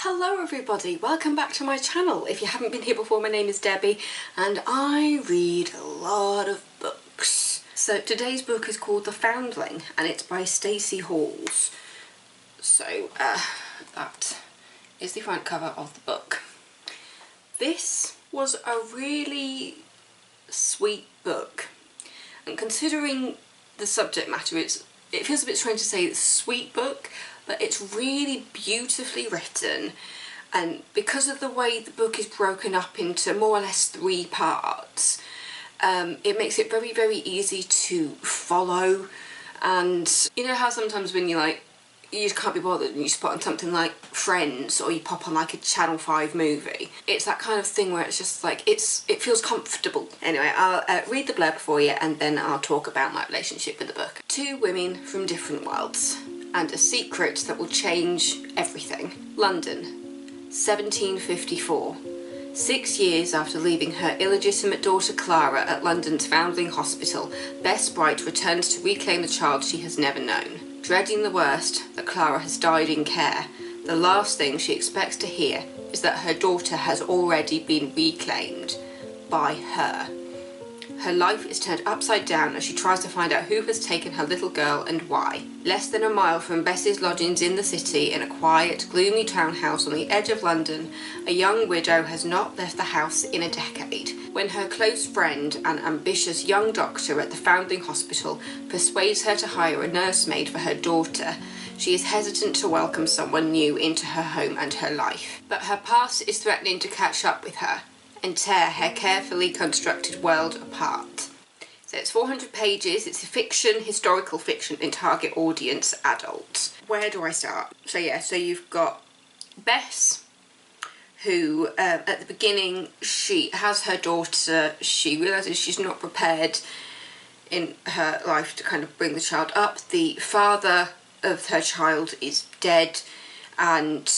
Hello everybody, welcome back to my channel. If you haven't been here before, my name is Debbie and I read a lot of books. So today's book is called The Foundling and it's by Stacey Halls. So that is the front cover of the book. This was a really sweet book, and considering the subject matter, it feels a bit strange to say it's a sweet book, but it's really beautifully written, and because of the way the book is broken up into more or less 3 parts, it makes it very, very easy to follow. And you know how sometimes when you just can't be bothered and you just put on something like Friends, or you pop on like a Channel 5 movie, it's that kind of thing where it's just like it feels comfortable. Anyway, I'll read the blurb for you and then I'll talk about my relationship with the book. 2 women from different worlds and a secret that will change everything. London, 1754. 6 years after leaving her illegitimate daughter Clara at London's Foundling Hospital, Bess Bright returns to reclaim the child she has never known. Dreading the worst, that Clara has died in care, the last thing she expects to hear is that her daughter has already been reclaimed by her. Her life is turned upside down as she tries to find out who has taken her little girl and why. Less than a mile from Bess's lodgings in the city, in a quiet, gloomy townhouse on the edge of London, a young widow has not left the house in a decade. When her close friend, an ambitious young doctor at the Foundling Hospital, persuades her to hire a nursemaid for her daughter, she is hesitant to welcome someone new into her home and her life. But her past is threatening to catch up with her and tear her carefully constructed world apart. So it's 400 pages, it's a fiction, historical fiction, and target audience adult. Where do I start? So you've got Bess, who at the beginning, she has her daughter, she realises she's not prepared in her life to kind of bring the child up. The father of her child is dead and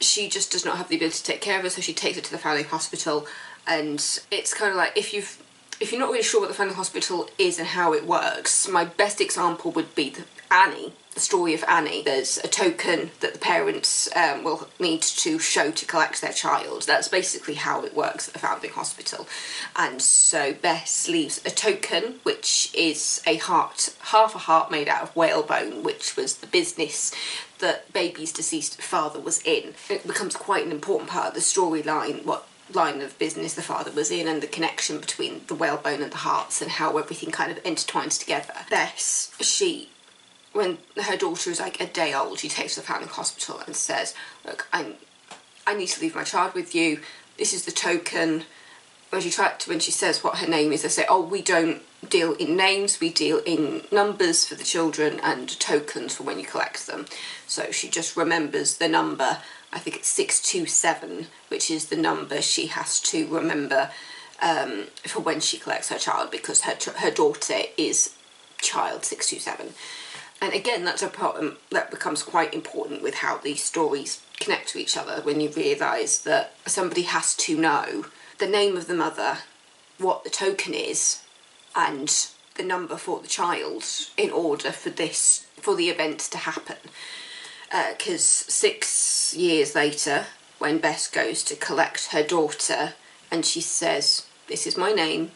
she just does not have the ability to take care of her, so she takes her to the Foundling Hospital. And it's kind of like, if you're not really sure what the Foundling Hospital is and how it works, my best example would be Annie, the story of Annie. There's a token that the parents will need to show to collect their child. That's basically how it works at the Foundling Hospital. And so Bess leaves a token, which is a heart, half a heart made out of whalebone, which was the business that baby's deceased father was in. It becomes quite an important part of the storyline, what line of business the father was in, and the connection between the whalebone and the hearts and how everything kind of intertwines together. Bess, when her daughter is like a day old, she takes her to the Foundling Hospital and says, look, I need to leave my child with you. This is the token. When she says what her name is, they say, oh, we don't deal in names, we deal in numbers for the children and tokens for when you collect them. So she just remembers the number, I think it's 627, which is the number she has to remember for when she collects her child, because her daughter is child 627. And again, that's a problem that becomes quite important with how these stories connect to each other, when you realise that somebody has to know the name of the mother, what the token is, and the number for the child in order for the events to happen. Because 6 years later, when Bess goes to collect her daughter and she says, this is my name,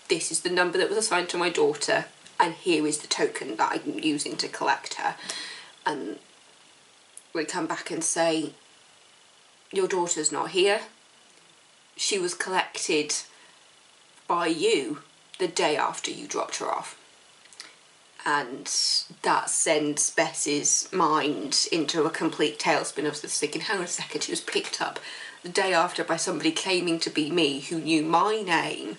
this is the number that was assigned to my daughter, and here is the token that I'm using to collect her. And we come back and say, your daughter's not here. She was collected by you the day after you dropped her off. And that sends Bess's mind into a complete tailspin of thinking, hang on a second, she was picked up the day after by somebody claiming to be me, who knew my name,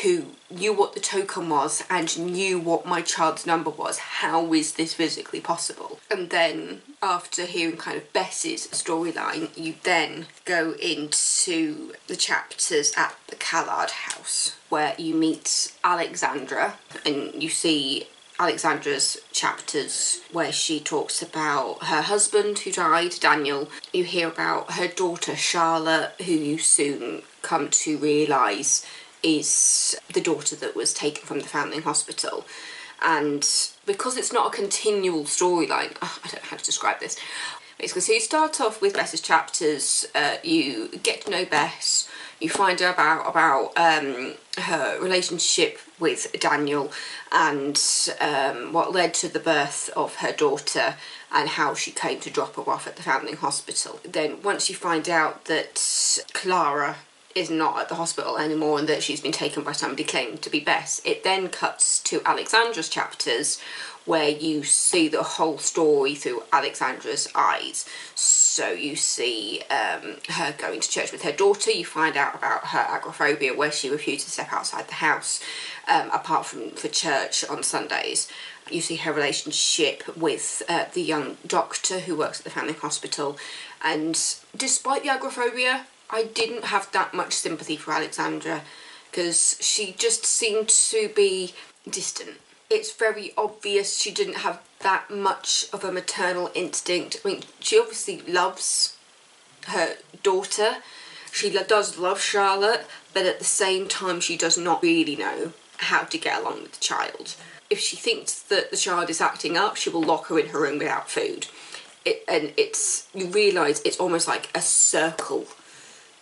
who knew what the token was and knew what my child's number was. How is this physically possible? And then after hearing kind of Bess's storyline, you then go into the chapters at the Callard house, where you meet Alexandra, and you see Alexandra's chapters where she talks about her husband who died, Daniel. You hear about her daughter Charlotte, who you soon come to realise is the daughter that was taken from the Foundling Hospital. And because it's not a continual storyline, I don't know how to describe this, Basically, so you start off with Bess's chapters, you get to know Bess, you find out about her relationship with Daniel and what led to the birth of her daughter and how she came to drop her off at the Foundling Hospital. Then once you find out that Clara is not at the hospital anymore and that she's been taken by somebody claiming to be Bess, it then cuts to Alexandra's chapters, where you see the whole story through Alexandra's eyes. So you see her going to church with her daughter, you find out about her agoraphobia, where she refused to step outside the house apart from for church on Sundays. You see her relationship with the young doctor who works at the Foundling Hospital, and despite the agoraphobia, I didn't have that much sympathy for Alexandra, because she just seemed to be distant. It's very obvious she didn't have that much of a maternal instinct. I mean, she obviously loves her daughter. She does love Charlotte, but at the same time she does not really know how to get along with the child. If she thinks that the child is acting up, she will lock her in her room without food. You realise it's almost like a circle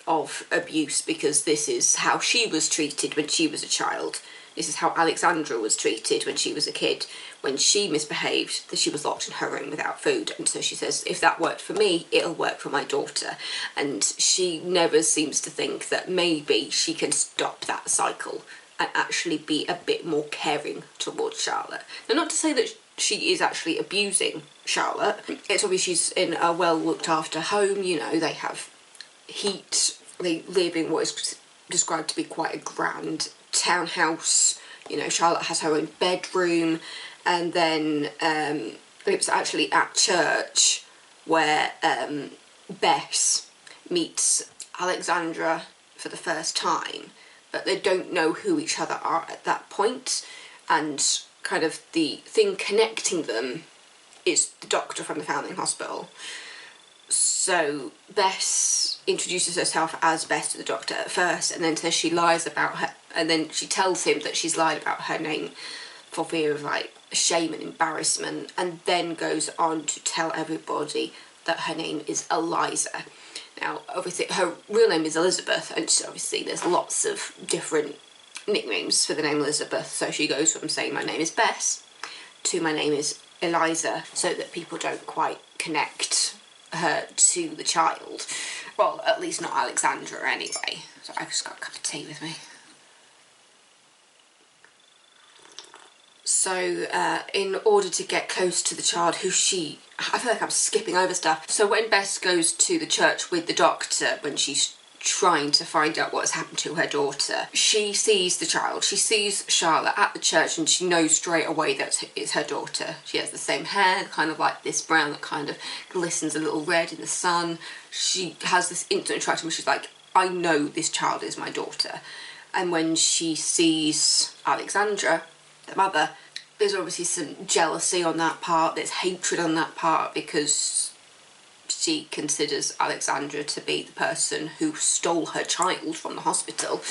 of abuse, because this is how she was treated when she was a child. This is how Alexandra was treated when she was a kid. When she misbehaved, that she was locked in her room without food. And so she says, if that worked for me, it'll work for my daughter. And she never seems to think that maybe she can stop that cycle and actually be a bit more caring towards Charlotte. Now, not to say that she is actually abusing Charlotte. It's obvious she's in a well looked after home. You know, they have heat. They live in what is described to be quite a grand townhouse. You know, Charlotte has her own bedroom, and then it was actually at church where Bess meets Alexandra for the first time, but they don't know who each other are at that point, and kind of the thing connecting them is the doctor from the Foundling Hospital. So Bess introduces herself as Bess to the doctor at first, and then says she lies about her, and then she tells him that she's lied about her name for fear of like shame and embarrassment, and then goes on to tell everybody that her name is Eliza. Now, obviously, her real name is Elizabeth, and obviously there's lots of different nicknames for the name Elizabeth, so she goes from saying my name is Bess to my name is Eliza, so that people don't quite connect her to the child. Well, at least not Alexandra anyway. So I've just got a cup of tea with me. So in order to get close to the child, I feel like I'm skipping over stuff. So when Bess goes to the church with the doctor, when she's trying to find out what has happened to her daughter, she sees the child. She sees Charlotte at the church, and she knows straight away that it's her daughter. She has the same hair, kind of like this brown that kind of glistens a little red in the sun. She has this instant attraction where she's like, I know this child is my daughter. And when she sees Alexandra, the mother, there's obviously some jealousy on that part, there's hatred on that part, because she considers Alexandra to be the person who stole her child from the hospital.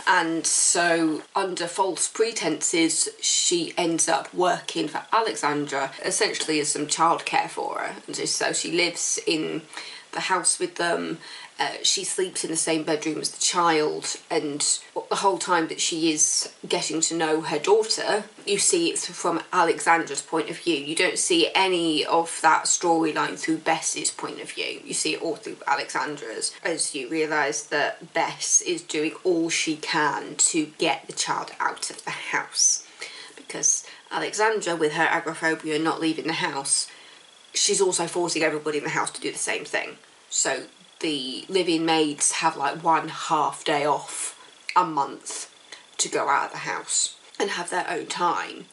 And so, under false pretenses, she ends up working for Alexandra, essentially as some childcare for her. And so she lives in the house with them. She sleeps in the same bedroom as the child, and the whole time that she is getting to know her daughter, you see it from Alexandra's point of view. You don't see any of that storyline through Bess's point of view. You see it all through Alexandra's, as you realise that Bess is doing all she can to get the child out of the house. Because Alexandra, with her agoraphobia and not leaving the house, she's also forcing everybody in the house to do the same thing. So the live-in maids have like 1/2 day off a month to go out of the house and have their own time.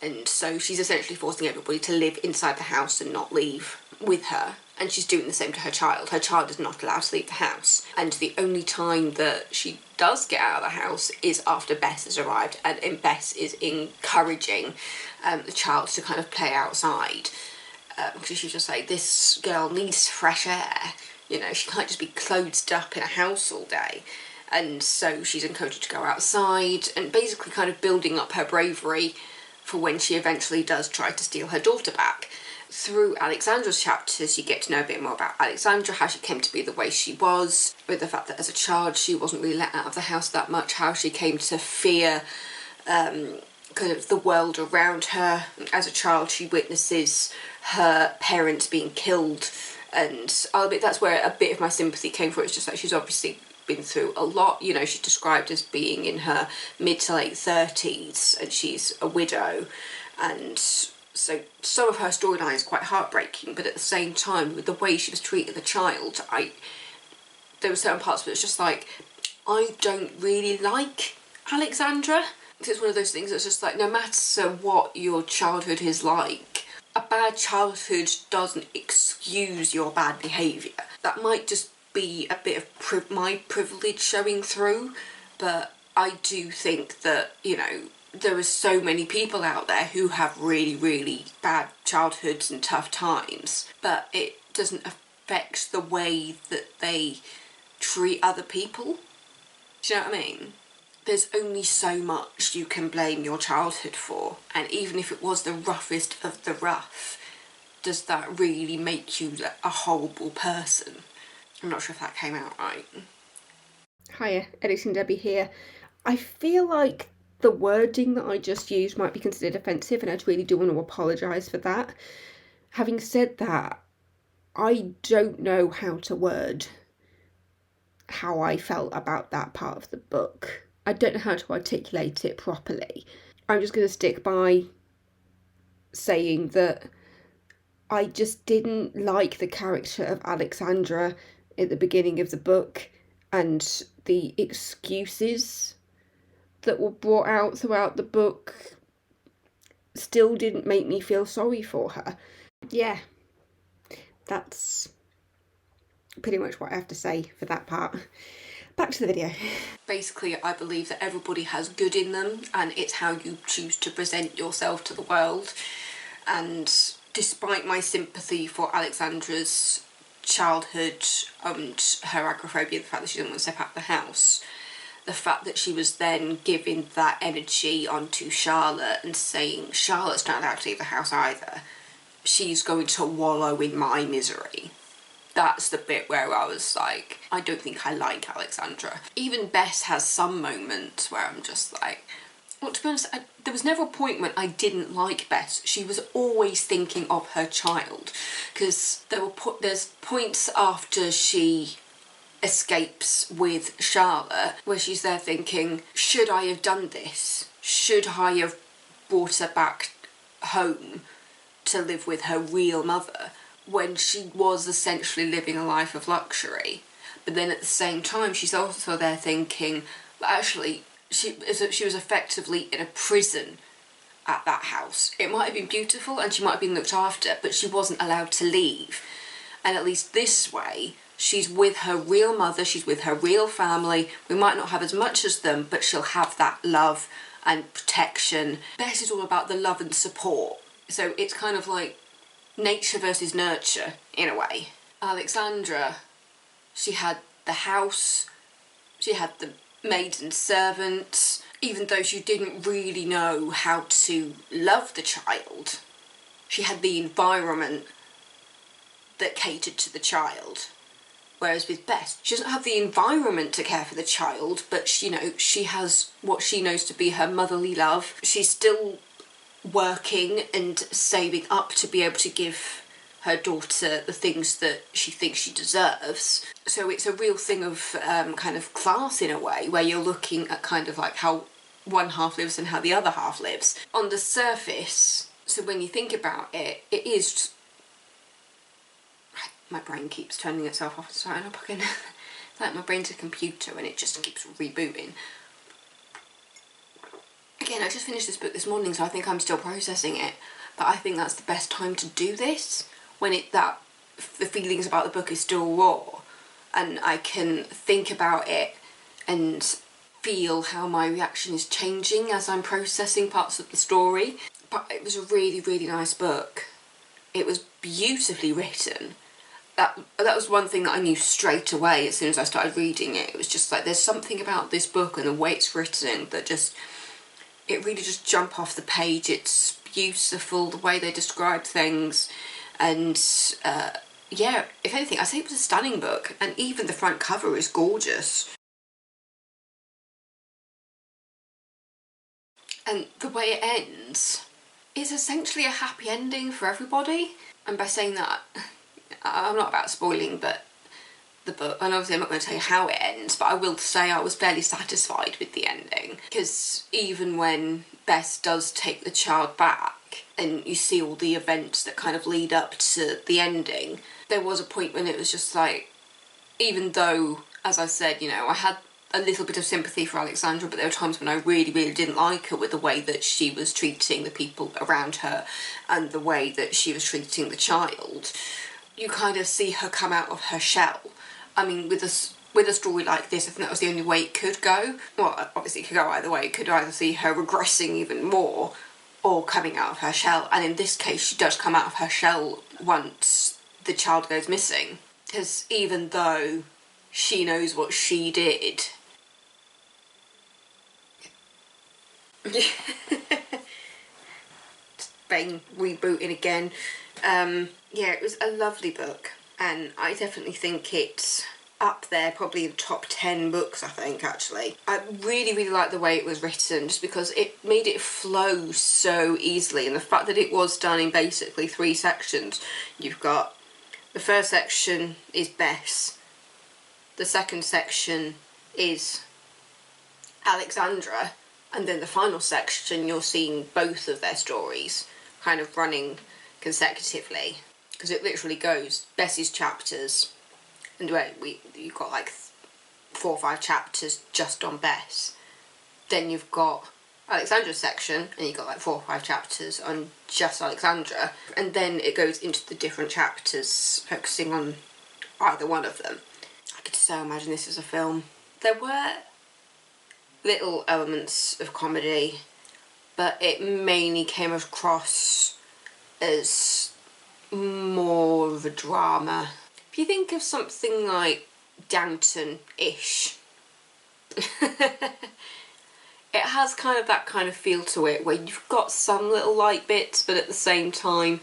And so she's essentially forcing everybody to live inside the house and not leave with her. And she's doing the same to her child. Her child is not allowed to leave the house. And the only time that she does get out of the house is after Bess has arrived, and Bess is encouraging the child to kind of play outside. Because she's just like, this girl needs fresh air. You know, she can't just be closed up in a house all day. And so she's encouraged to go outside, and basically kind of building up her bravery for when she eventually does try to steal her daughter back. Through Alexandra's chapters, you get to know a bit more about Alexandra, how she came to be the way she was, with the fact that as a child she wasn't really let out of the house that much, how she came to fear kind of the world around her. As a child, she witnesses her parents being killed, and I'll admit that's where a bit of my sympathy came from. It's just like she's obviously been through a lot. You know, she's described as being in her mid to late 30s, and she's a widow, and so some of her storyline is quite heartbreaking, but at the same time, with the way she was treating the child, there were certain parts where it's just like, I don't really like Alexandra. It's one of those things that's just like, no matter what your childhood is like, a bad childhood doesn't excuse your bad behaviour. That might just be a bit of my privilege showing through, but I do think that, you know, there are so many people out there who have really, really bad childhoods and tough times, but it doesn't affect the way that they treat other people. Do you know what I mean? There's only so much you can blame your childhood for, and even if it was the roughest of the rough, does that really make you a horrible person? I'm not sure if that came out right. Hiya, Editing Debbie here. I feel like the wording that I just used might be considered offensive, and I really do want to apologise for that. Having said that, I don't know how to word how I felt about that part of the book. I don't know how to articulate it properly. I'm just going to stick by saying that I just didn't like the character of Alexandra at the beginning of the book, and the excuses that were brought out throughout the book still didn't make me feel sorry for her. Yeah, that's pretty much what I have to say for that part. Back to the video. Basically, I believe that everybody has good in them, and it's how you choose to present yourself to the world. And despite my sympathy for Alexandra's childhood and her agoraphobia, the fact that she didn't want to step out of the house, the fact that she was then giving that energy onto Charlotte and saying, Charlotte's not allowed to leave the house either, she's going to wallow in my misery. That's the bit where I was like, I don't think I like Alexandra. Even Bess has some moments where I'm just like, well, to be honest, there was never a point when I didn't like Bess. She was always thinking of her child, because there's points after she escapes with Charlotte where she's there thinking, should I have done this? Should I have brought her back home to live with her real mother, when she was essentially living a life of luxury? But then at the same time, she's also there thinking, actually, she was effectively in a prison at that house. It might have been beautiful and she might have been looked after, but she wasn't allowed to leave. And at least this way, she's with her real mother, she's with her real family. We might not have as much as them, but she'll have that love and protection. Bess is all about the love and support. So it's kind of like nature versus nurture, in a way. Alexandra, she had the house, she had the maids and servants. Even though she didn't really know how to love the child, she had the environment that catered to the child. Whereas with Bess, she doesn't have the environment to care for the child, but she has what she knows to be her motherly love. She's still working and saving up to be able to give her daughter the things that she thinks she deserves. So it's a real thing of kind of class in a way, where you're looking at kind of like how one half lives and how the other half lives. On the surface, so when you think about it, it is... My brain keeps turning itself off and starting up again. It's like my brain's a computer and it just keeps rebooting. Again, I just finished this book this morning, so I think I'm still processing it. But I think that's the best time to do this, when the feelings about the book is still raw, and I can think about it and feel how my reaction is changing as I'm processing parts of the story. But it was a really, really nice book. It was beautifully written. That was one thing that I knew straight away as soon as I started reading it. It was just like, there's something about this book and the way it's written that just... it really just jumped off the page. It's beautiful, the way they describe things. And yeah, if anything, I'd say it was a stunning book, and even the front cover is gorgeous. And the way it ends is essentially a happy ending for everybody. And by saying that, I'm not about spoiling but the book, and obviously I'm not going to tell you how it ends, but I will say I was fairly satisfied with the ending, because even when Bess does take the child back and you see all the events that kind of lead up to the ending, there was a point when it was just like, even though, as I said, you know, I had a little bit of sympathy for Alexandra, but there were times when I really, really didn't like her with the way that she was treating the people around her and the way that she was treating the child. You kind of see her come out of her shell. I mean, with a story like this, I think that was the only way it could go. Well, obviously it could go either way. It could either see her regressing even more or coming out of her shell. And in this case, she does come out of her shell once the child goes missing. Because even though she knows what she did... Bang, rebooting again. Yeah, it was a lovely book, and I definitely think it's up there, probably the top 10 books, I think, actually. I really, really like the way it was written, just because it made it flow so easily, and the fact that it was done in basically 3 sections. You've got the first section is Bess, the second section is Alexandra, and then the final section you're seeing both of their stories kind of running consecutively, because it literally goes Bess's chapters, and you've got like 4 or 5 chapters just on Bess, then you've got Alexandra's section and you've got like 4 or 5 chapters on just Alexandra, and then it goes into the different chapters focusing on either one of them. I could so imagine this as a film. There were little elements of comedy, but it mainly came across as more of a drama. If you think of something like Downton-ish, it has kind of that kind of feel to it, where you've got some little light bits, but at the same time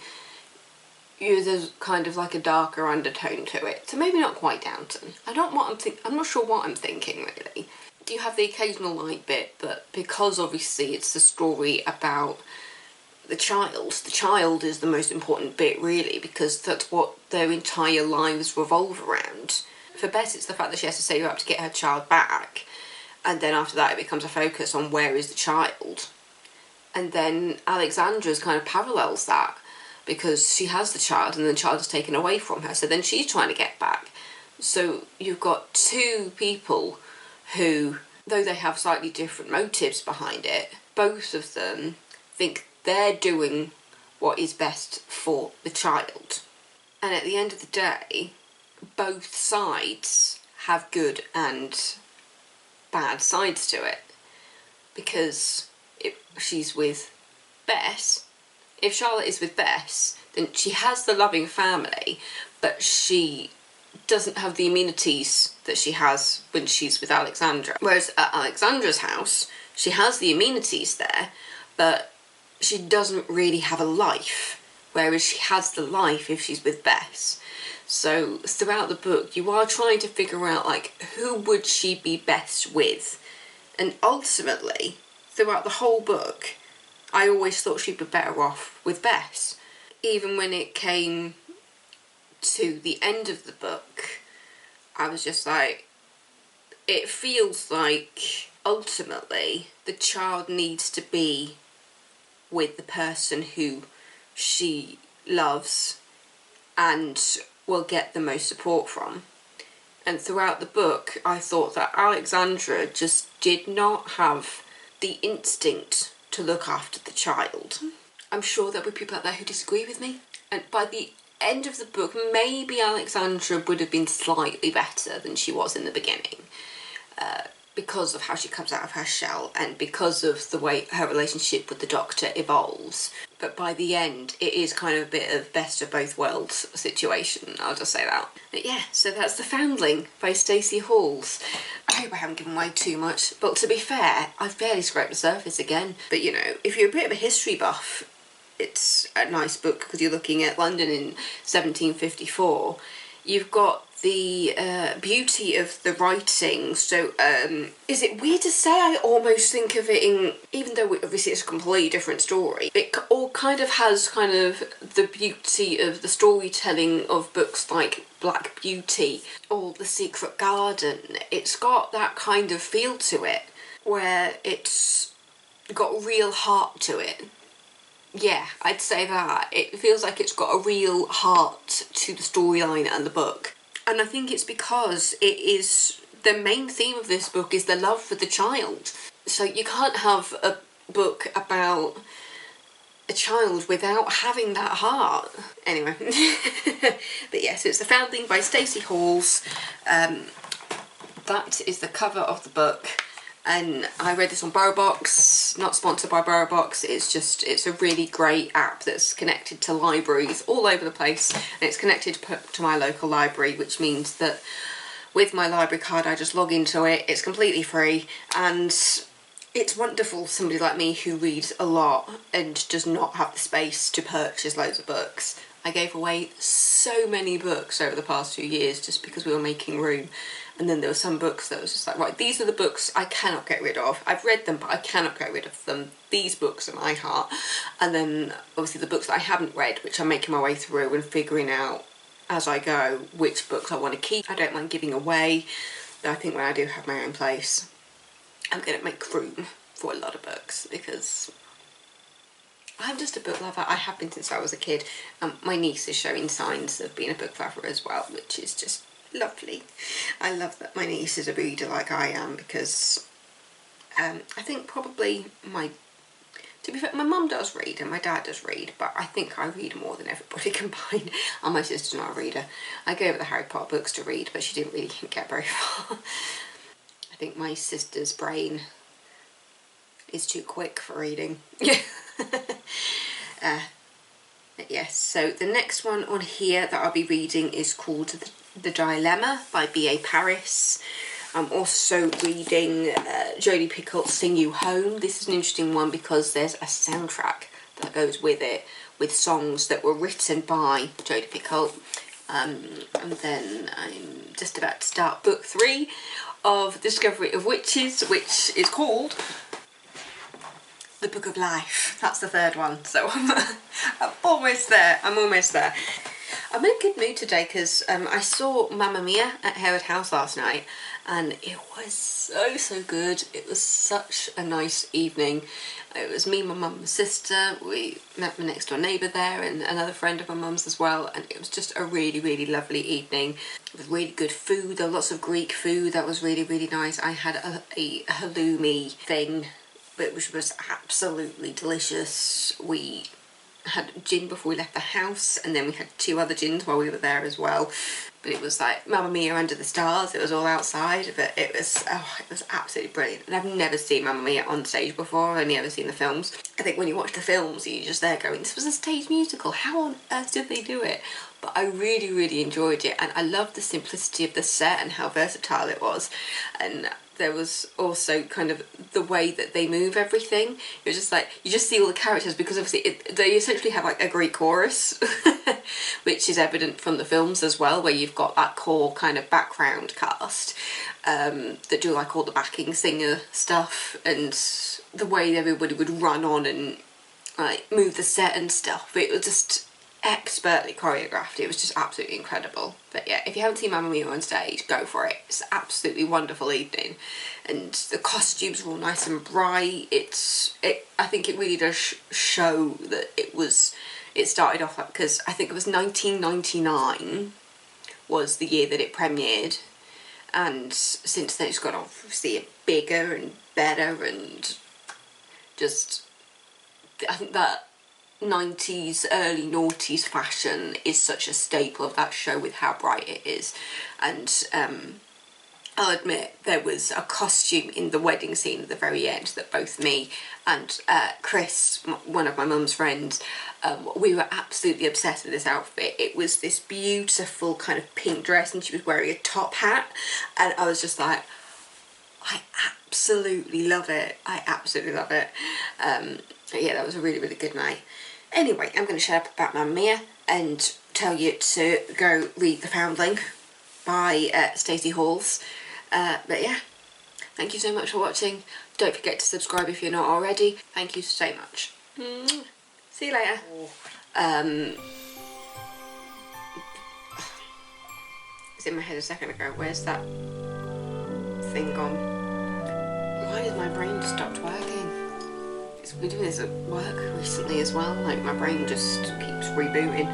there's kind of like a darker undertone to it. So maybe not quite Downton. I'm not sure what I'm thinking, really. You have the occasional light bit, but because obviously it's the story about the child is the most important bit, really, because that's what their entire lives revolve around. For Bess, it's the fact that she has to save up to get her child back, and then after that it becomes a focus on where is the child. And then Alexandra's kind of parallels that, because she has the child and then the child is taken away from her, so then she's trying to get back. So you've got 2 people who, though they have slightly different motives behind it, both of them think they're doing what is best for the child. And at the end of the day, both sides have good and bad sides to it. Because if she's with Bess, if Charlotte is with Bess, then she has the loving family, but she doesn't have the amenities that she has when she's with Alexandra. Whereas at Alexandra's house, she has the amenities there, but she doesn't really have a life, whereas she has the life if she's with Bess. So throughout the book, you are trying to figure out, like, who would she be best with? And ultimately, throughout the whole book, I always thought she'd be better off with Bess. Even when it came to the end of the book, I was just like, it feels like ultimately the child needs to be with the person who she loves and will get the most support from. And throughout the book, I thought that Alexandra just did not have the instinct to look after the child. I'm sure there'll be people out there who disagree with me, and by the end of the book, maybe Alexandra would have been slightly better than she was in the beginning, because of how she comes out of her shell and because of the way her relationship with the doctor evolves. But by the end, it is kind of a bit of best of both worlds situation, I'll just say that. But yeah, so that's The Foundling by Stacey Halls. I hope I haven't given away too much, but to be fair, I've barely scraped the surface again. But you know, if you're a bit of a history buff, it's a nice book because you're looking at London in 1754. You've got the beauty of the writing. So is it weird to say I almost think of it in, even though obviously it's a completely different story, it all kind of has kind of the beauty of the storytelling of books like Black Beauty or The Secret Garden. It's got that kind of feel to it where it's got real heart to it. Yeah, I'd say that. It feels like it's got a real heart to the storyline and the book. And I think it's because it is, the main theme of this book is the love for the child. So you can't have a book about a child without having that heart. Anyway. But yes, it's The Foundling by Stacey Halls. That is the cover of the book. And I read this on BorrowBox, not sponsored by BorrowBox. It's a really great app that's connected to libraries all over the place, and it's connected to my local library, which means that with my library card I just log into it. It's completely free, and it's wonderful for somebody like me who reads a lot and does not have the space to purchase loads of books. I gave away so many books over the past few years just because we were making room. And then there were some books that was just like, right, these are the books I cannot get rid of. I've read them, but I cannot get rid of them. These books are my heart. And then obviously the books that I haven't read, which I'm making my way through and figuring out as I go which books I want to keep. I don't mind giving away. Though I think when I do have my own place, I'm going to make room for a lot of books because I'm just a book lover. I have been since I was a kid. My niece is showing signs of being a book lover as well, which is just lovely. I love that my niece is a reader like I am because I think probably to be fair, my mum does read and my dad does read, but I think I read more than everybody combined, and my sister's not a reader. I gave her the Harry Potter books to read, but she didn't really get very far. I think my sister's brain is too quick for reading. Yes, so the next one on here that I'll be reading is called The Dilemma by B.A. Paris. I'm also reading Jodie Picoult's Sing You Home. This is an interesting one because there's a soundtrack that goes with it, with songs that were written by Jodie Picoult. And then I'm just about to start book 3 of Discovery of Witches, which is called The Book of Life. That's the third one, so I'm almost there. I'm in a good mood today because I saw Mamma Mia at Harewood House last night and it was so good. It was such a nice evening. It was me, my mum and my sister. We met my next door neighbour there and another friend of my mum's as well, and it was just a really lovely evening. It was really good food. There were lots of Greek food that was really nice. I had a halloumi thing which was absolutely delicious. We had gin before we left the house, and then we had 2 other gins while we were there as well. But it was like Mamma Mia under the stars. It was all outside, but it was absolutely brilliant. And I've never seen Mamma Mia on stage before. I've only ever seen the films. I think when you watch the films, you're just there going, this was a stage musical. How on earth did they do it? But I really enjoyed it, and I loved the simplicity of the set and how versatile it was. And there was also kind of the way that they move everything. It was just like, you just see all the characters because obviously they essentially have like a Greek chorus, which is evident from the films as well, where you've got that core kind of background cast that do like all the backing singer stuff, and the way everybody would run on and like move the set and stuff. It was just expertly choreographed. It was just absolutely incredible. But yeah, if you haven't seen Mamma Mia on stage, go for it. It's an absolutely wonderful evening, and the costumes were all nice and bright. I think it really does show that it started off like, because I think it was 1999 was the year that it premiered, and since then it's got obviously bigger and better, and just I think that 90s, early noughties fashion is such a staple of that show with how bright it is. And I'll admit there was a costume in the wedding scene at the very end that both me and Chris, one of my mum's friends, we were absolutely obsessed with this outfit. It was this beautiful kind of pink dress and she was wearing a top hat, and I was just like, I absolutely love it. I absolutely love it. Yeah, that was a really good night. Anyway, I'm going to shut up about Mamma Mia and tell you to go read The Foundling by Stacey Halls. But yeah, thank you so much for watching. Don't forget to subscribe if you're not already. Thank you so much. See you later. It's in my head a second ago. Where's that thing gone? Why has my brain just stopped working? We've been doing this at work recently as well. Like, my brain just keeps rebooting.